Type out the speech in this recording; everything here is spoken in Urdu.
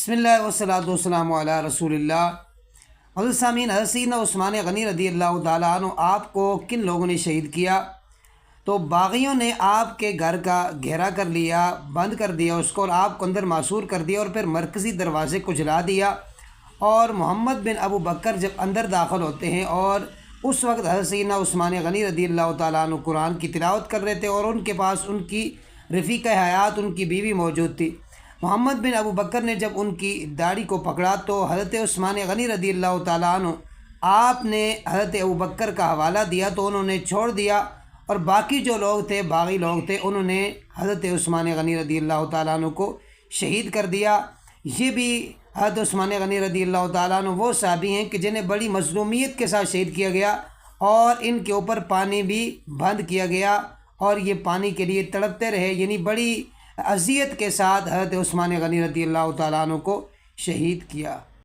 بسم اللہ والصلاۃ والسلام علی رسول اللہ۔ حضرت سامعین، حضرت سیدنا عثمان غنی رضی اللہ تعالیٰ عنہ آپ کو کن لوگوں نے شہید کیا؟ تو باغیوں نے آپ کے گھر کا گھیرا کر لیا، بند کر دیا اس کو، اور آپ کو اندر معصور کر دیا، اور پھر مرکزی دروازے کو جلا دیا۔ اور محمد بن ابو بکر جب اندر داخل ہوتے ہیں، اور اس وقت حضرت سیدنا عثمان غنی رضی اللہ تعالیٰ عنہ قرآن کی تلاوت کر رہے تھے، اور ان کے پاس ان کی رفیقہ حیات، ان کی بیوی موجود تھی۔ محمد بن ابو بکر نے جب ان کی داڑھی کو پکڑا تو حضرت عثمان غنی رضی اللہ تعالیٰ عنہ آپ نے حضرت ابو بکر کا حوالہ دیا تو انہوں نے چھوڑ دیا، اور باقی جو لوگ تھے، باغی لوگ تھے، انہوں نے حضرت عثمان غنی رضی اللہ تعالیٰ عنہ کو شہید کر دیا۔ یہ بھی حضرت عثمان غنی رضی اللہ تعالیٰ عنہ وہ صحابی ہیں کہ جنہیں بڑی مظلومیت کے ساتھ شہید کیا گیا، اور ان کے اوپر پانی بھی بند کیا گیا، اور یہ پانی کے لیے تڑپتے رہے، یعنی بڑی اذیت کے ساتھ حضرت عثمان غنی رضی اللہ تعالیٰ عنہ کو شہید کیا۔